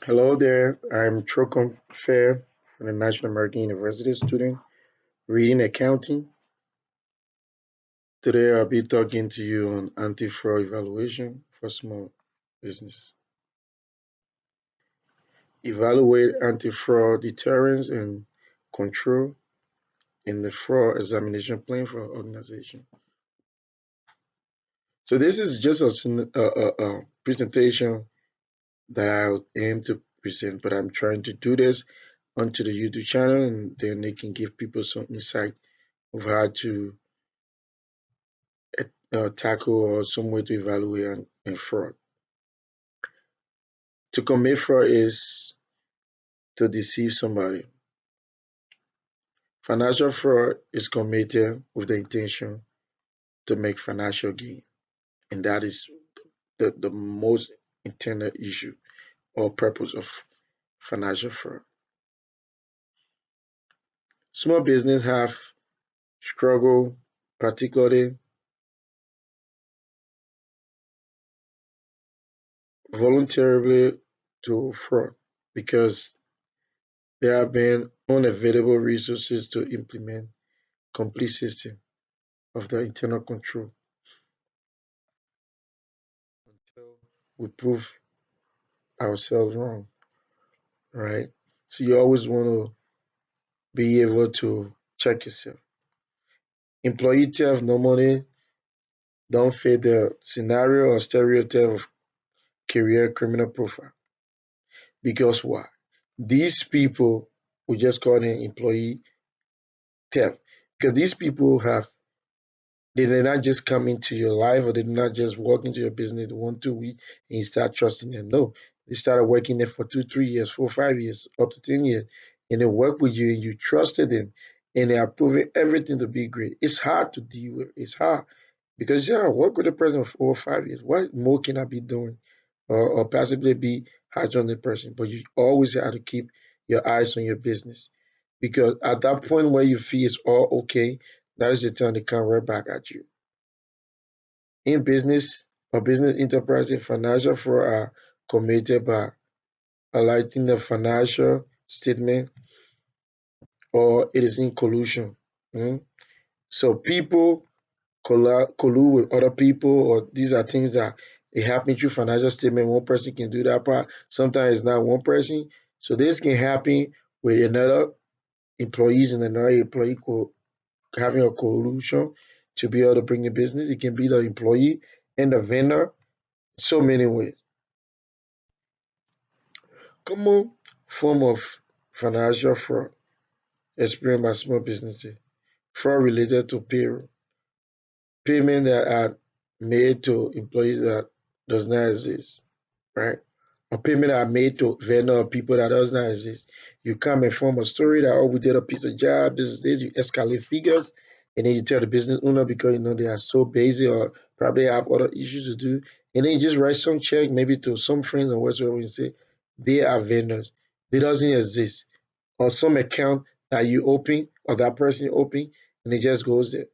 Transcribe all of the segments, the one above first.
Hello there, I'm Trocon Fair from the National American University student reading accounting. Today I'll be talking to you on anti-fraud evaluation for small business. Evaluate anti-fraud deterrence and control in the fraud examination plan for organization. So this is just a presentation that I aim to present, but I'm trying to do this onto the YouTube channel and then they can give people some insight of how to tackle or some way to evaluate and fraud. To commit fraud is to deceive somebody. Financial fraud is committed with the intention to make financial gain, and that is the most intended issue or purpose of financial fraud. Small business have struggled particularly voluntarily to fraud because there have been unavailable resources to implement complete system of the internal control until we prove ourselves wrong, right? So you always want to be able to check yourself. Employee theft normally don't fit the scenario or stereotype of career criminal profile. Because why? These people, we just call them employee theft. Because these people they did not just come into your life or they did not just walk into your business 1, 2 weeks and you start trusting them. No, they started working there for 2, 3 years, 4, 5 years, up to 10 years, and they work with you and you trusted them and they are proving everything to be great. It's hard to deal with. It's hard because yeah, I work with a person for 4 or 5 years. What more can I be doing or possibly be hard on the person? But you always have to keep your eyes on your business because at that point where you feel it's all okay, that is the time they come right back at you. In business or business enterprises, financial fraud are committed by highlighting the financial statement or it is in collusion. Mm. So people collude with other people, or these are things that it happen through financial statement. One person can do that part. Sometimes it's not one person. So this can happen with another employees and another employee having a collusion to be able to bring the business. It can be the employee and the vendor, so many ways. Common form of financial fraud experienced by small businesses. Fraud related to payroll. Payment that are made to employees that does not exist, right? Or payment that are made to vendor or people that does not exist. You come and form a story that, oh, we did a piece of job, this is this, you escalate figures, and then you tell the business owner because you know they are so busy or probably have other issues to do. And then you just write some check maybe to some friends or whatsoever and say they are vendors. They doesn't exist. Or some account that you open or that person open and it just goes there.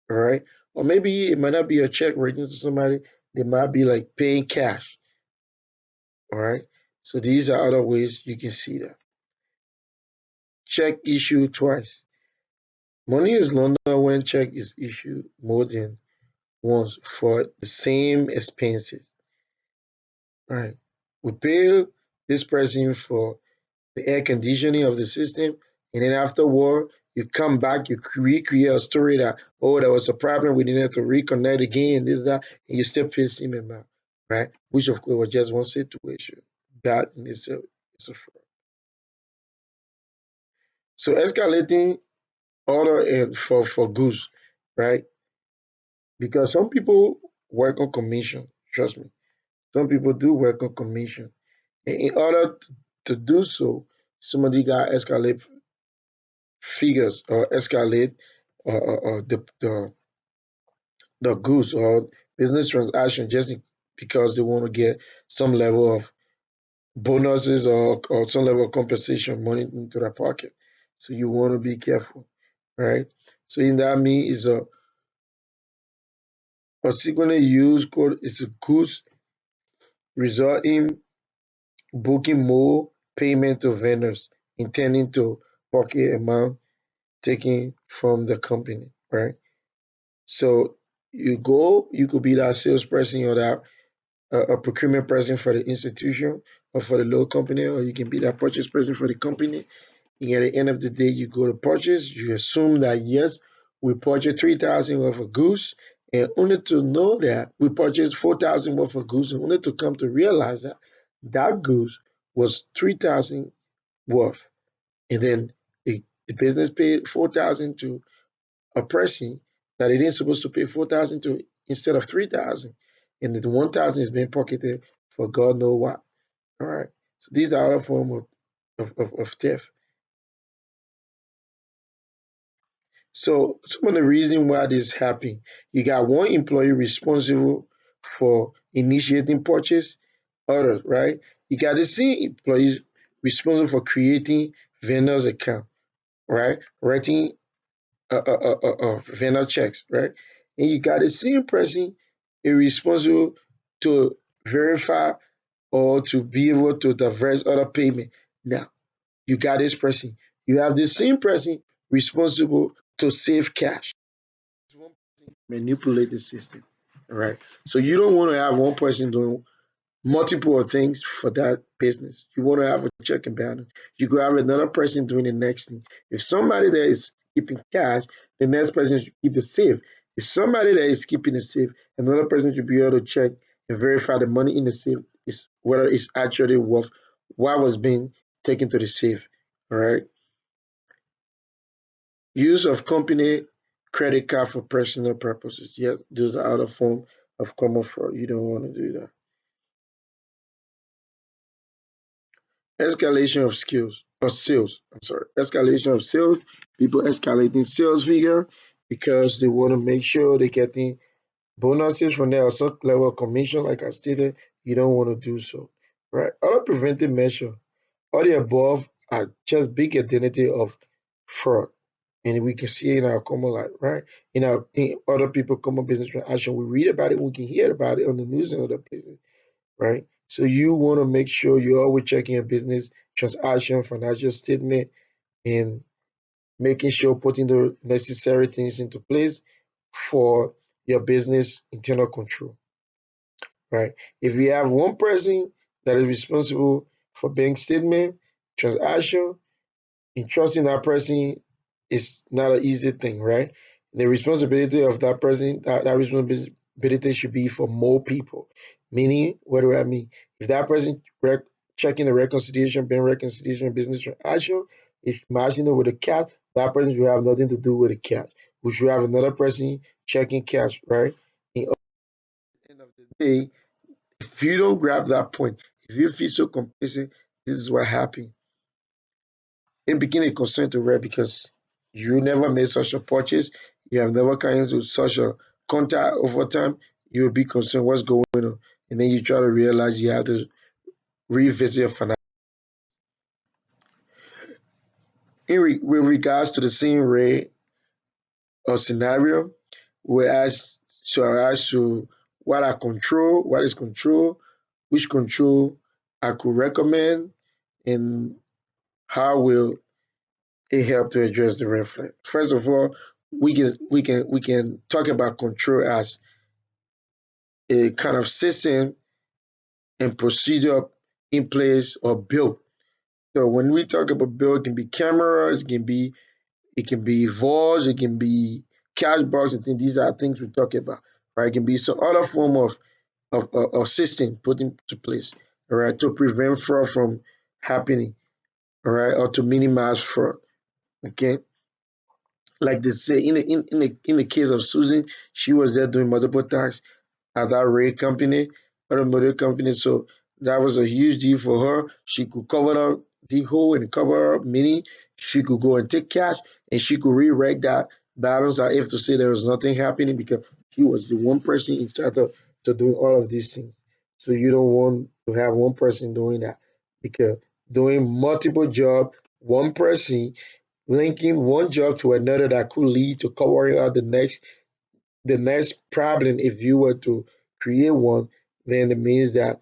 All right. Or maybe it might not be a check written to somebody. They might be like paying cash. All right. So these are other ways you can see that. Check issued twice. Money is loaner when check is issued more than once for the same expenses. All right. We pay this person for the air conditioning of the system, and then afterward you come back, you recreate a story that oh there was a problem, we needed to reconnect again, this that, and you still pay him amount, right? Which of course was just one situation. That in itself is a fraud. So escalating order and for goods, right? Because some people work on commission. Trust me, some people do work on commission, and in order to do so, somebody got escalate figures or escalate the goods or business transaction just because they want to get some level of bonuses or some level of compensation money into their pocket. So you want to be careful, right? So in that mean is a sequentially used code is a goods result in booking more payment to vendors, intending to pocket amount taken from the company, right? So you could be that salesperson or that a procurement person for the institution or for the little company, or you can be that purchase person for the company. And at the end of the day, you go to purchase, you assume that yes, we purchased 3,000 worth of goods, and only to know that we purchased 4,000 worth of goods, and only to come to realize that that goods was 3,000 worth. And then the business paid 4,000 to a person that it ain't supposed to pay 4,000 to instead of 3,000. And the 1,000 is being pocketed for God know what. All right. So these are other form of theft. So some of the reason why this happen, you got one employee responsible for initiating purchase, others, right? You got the same employees responsible for creating vendors account, right? Writing vendor checks, right? And you got the same person is responsible to verify or to be able to diverse other payment. Now, you got this person. You have the same person responsible to save cash. One person manipulate the system. All right. So you don't want to have one person doing multiple of things for that business. You want to have a check and balance. You could have another person doing the next thing. If somebody that is keeping cash, the next person should keep the safe. If somebody that is keeping the safe, another person should be able to check and verify the money in the safe is whether it's actually worth what was being taken to the safe. All right. Use of company credit card for personal purposes. Yes, those are other form of common fraud. You don't want to do that. Escalation of skills or sales. I'm sorry. Escalation of sales. People escalating sales figure because they want to make sure they're getting bonuses from there or some level of commission. Like I stated, you don't want to do so. Right? Other preventive measure. All the above are just big identity of fraud. And we can see it in our common life, right? In other people common business transaction. We read about it, we can hear about it on the news and other places, right? So you want to make sure you're always checking your business transaction, financial statement, and making sure putting the necessary things into place for your business internal control, right? If you have one person that is responsible for bank statement, transaction, entrusting that person is not an easy thing, right? The responsibility of that person, that responsibility should be for more people. Meaning, what do I mean? If that person checking the reconciliation, bank reconciliation, business transaction, is matching it with a cash, that person should have nothing to do with the cash. We should have another person checking cash, right? And at the end of the day, if you don't grab that point, if you feel so complacent, this is what happened. It became a concern to Red because you never made such a purchase. You have never come into such a contact over time. You will be concerned what's going on. And then you try to realize you have to revisit your finance. With regards to the same rate or scenario, we asked, so I asked you what is control, which control I could recommend, and how will it help to address the red flag. First of all, we can talk about control as a kind of system and procedure in place or built. So when we talk about build, it can be cameras, it can be vaults, it can be cash box and things. These are things we talk about, right? It can be some other form of system put into place, all right, to prevent fraud from happening, all right, or to minimize fraud. Okay. Like they say in the case of Susan, she was there doing multiple tasks at that rail company, automotive company. So that was a huge deal for her. She could cover up the hole and cover up, meaning she could go and take cash and she could rewrite that balance. I have to say there was nothing happening because she was the one person in charge of to doing all of these things. So you don't want to have one person doing that because doing multiple job, one person linking one job to another that could lead to covering out the next problem if you were to create one, then it means that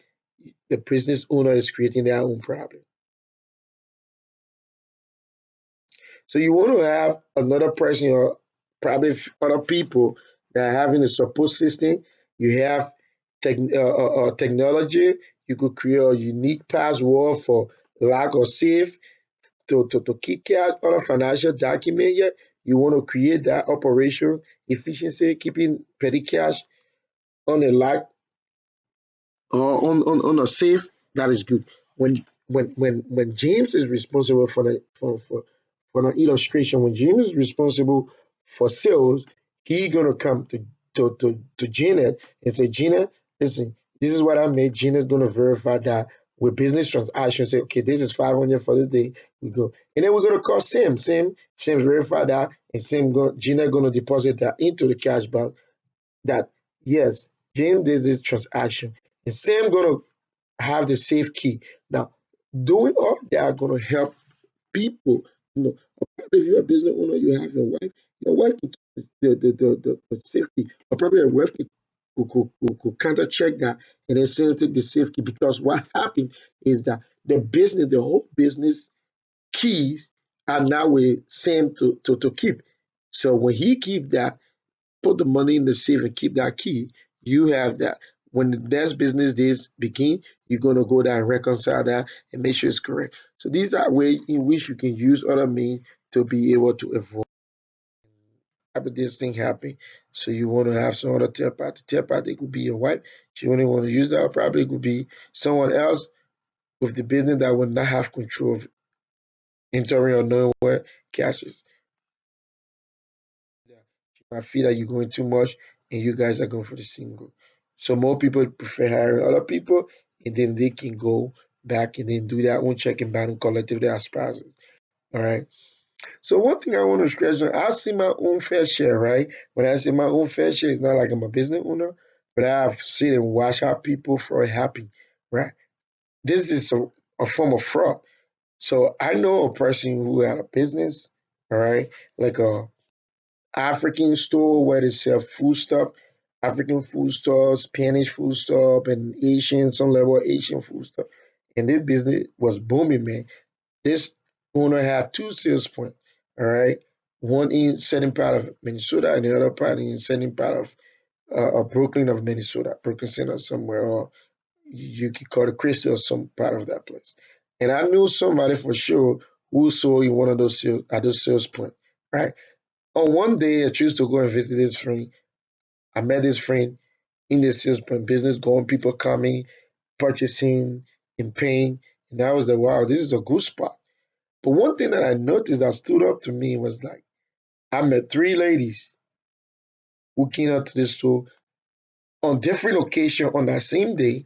the business owner is creating their own problem. So you want to have another person or probably other people that are having a support system. You have technology. You could create a unique password for lock or safe to keep cash on a financial document. Yet you want to create that operation efficiency, keeping petty cash on a lock or on a safe. That is good. When James is responsible for the illustration, when James is responsible for sales, he gonna come to Janet and say, Janet, listen, this is what I made. Janet's gonna verify that with business transactions. Say, okay, this is 500 for the day. We go, and then we're gonna call Sam. Sam's verify that, and Janet gonna deposit that into the cash box. That yes, James did this transaction, and Sam gonna have the safe key. Now, doing all that gonna help people. You know, if you're a business owner, you have your wife can keep the safety, or probably your wife could counter check that and then say take the safety because what happened is that the whole business keys are now with Sam to keep. So when he keep that, put the money in the safe and keep that key, you have that. When the next business days begin, you're gonna go there and reconcile that and make sure it's correct. So these are ways in which you can use other means to be able to avoid having this thing happen. So you want to have some other third party. Third party could be your wife. She only want to use that. Or probably could be someone else with the business that will not have control of entering or knowing where cash is. She might feel that you're going too much and you guys are going for the single. So more people prefer hiring other people and then they can go back and then do their own checking balance collectively as spouses. All right. So one thing I want to stress on, I see my own fair share, right? When I say my own fair share, it's not like I'm a business owner, but I've seen and watched how people fraud happen, right? This is a form of fraud. So I know a person who had a business, all right, like a African store where they sell food stuff, African food stores, Spanish food stuff, and Asian, some level of Asian food stuff. And this business was booming, man. This owner had two sales points, all right? One in certain part of Minnesota and the other part in certain part of Brooklyn of Minnesota, Brooklyn Center somewhere, or you could call it Crystal or some part of that place. And I knew somebody for sure who saw in one of those sales, at those sales point, right? On one day, I chose to go and visit this friend. I met this friend in the sales point business, going, people coming, purchasing, and paying. And I was like, wow, this is a good spot. But one thing that I noticed that stood up to me was like, I met three ladies who came out to this store on different occasions on that same day.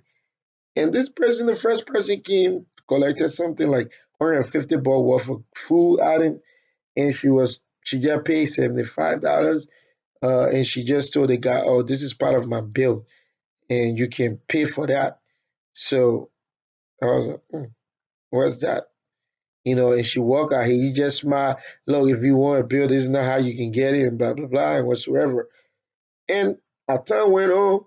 And this person, the first person came, collected something like 150 ball worth of food item, and she just paid $75. And she just told the guy, "Oh, this is part of my bill, and you can pay for that." So I was like, "What's that?" And she walked out. He just smiled. Look, if you want a bill, this is not how you can get it, and blah blah blah, and whatsoever. And as time went on,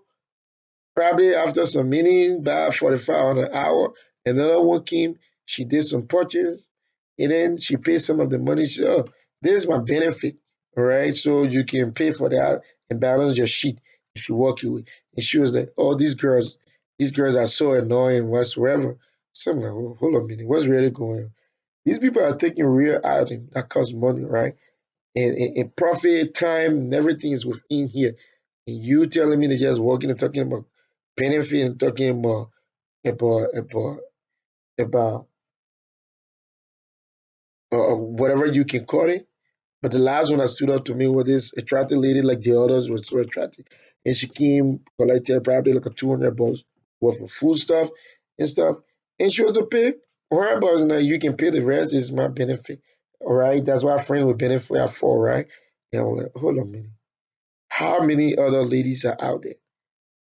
probably after some meeting, about 45 on an hour, another one came. She did some purchase, and then she paid some of the money. She said, "Oh, this is my benefit, all right? So you can pay for that and balance your sheet." She walked away. And she was like, "Oh, these girls are so annoying whatsoever." So I'm like, "Oh, hold on a minute, what's really going on?" These people are taking real items that cost money, right? And profit, time, and everything is within here. And you telling me they're just walking and talking about benefit and talking about about about whatever you can call it. But the last one that stood out to me was this attractive lady, like the others was so attractive. And she came, collected probably like a $200 worth of food stuff and stuff. And she was to pay $100, and you can pay the rest, is my benefit. All right. That's why friends with benefit are for, right? And I'm like, hold on a minute. How many other ladies are out there?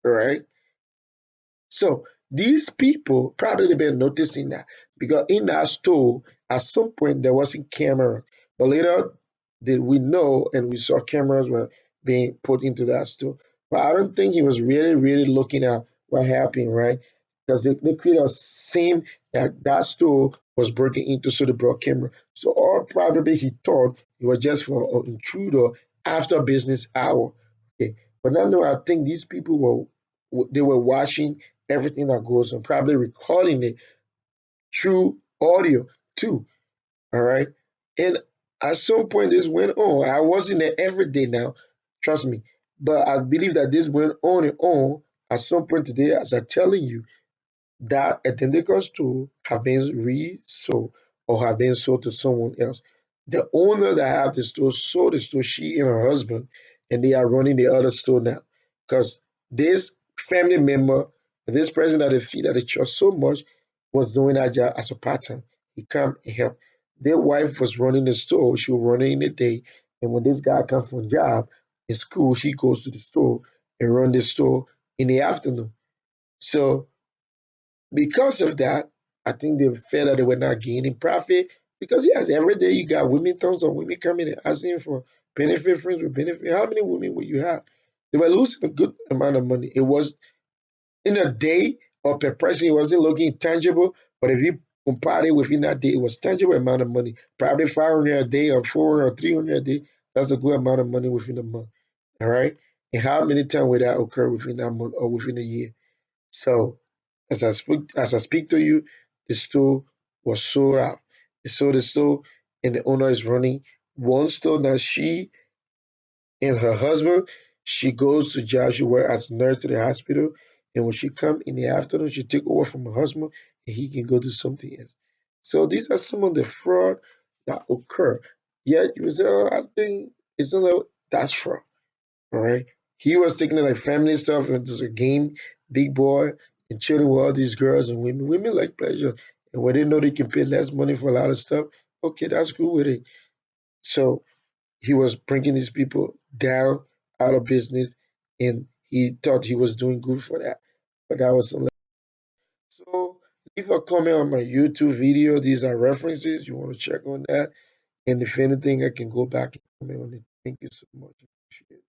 All right. So these people probably been noticing that because in that store, at some point there wasn't camera, but later did we know and we saw cameras were being put into that store. But I don't think he was really, really looking at what happened, right? because they create a scene that that store was broken into, so they brought camera. So all probably he thought it was just for an intruder after business hour. Okay, but now no, I think these people they were watching everything that goes on, probably recording it through audio too. All right, and at some point this went on. I wasn't there every day now, trust me, but I believe that this went on and on. At some point today, as I'm telling you, that identical store have been resold or have been sold to someone else. The owner that have the store sold the store, she and her husband, and they are running the other store now. Because this family member, this person that they feed at the church so much, was doing that job as a part-time. He come and help. Their wife was running the store, she was running in the day, and when this guy comes from job in school, he goes to the store and run the store in the afternoon. So because of that, I think they felt that they were not gaining profit. Because yes, every day you got women, tons of women coming and asking for benefit, friends with benefit. How many women will you have? They were losing a good amount of money. It was in a day or per person, it wasn't looking tangible. But if you compare it within that day, it was tangible amount of money. Probably 500 a day or 400 or 300 a day. That's a good amount of money within a month. All right. And how many times would that occur within that month or within a year? So as I speak to you, the store was sold out. They sold the store, and the owner is running one store now. She and her husband, she goes to job. She works as a nurse to the hospital, and when she come in the afternoon, she take over from her husband, and he can go do something else. So these are some of the fraud that occur. Yet you say, oh, I think it's not like that's fraud. All right. He was taking it like family stuff and just a game, big boy, and chilling with all these girls and women. Women like pleasure. And when they know they can pay less money for a lot of stuff, okay, that's cool with it. So he was bringing these people down out of business and he thought he was doing good for that. But that was so leave a comment on my YouTube video. These are references. You want to check on that. And if anything, I can go back and comment on it. Thank you so much. Appreciate it.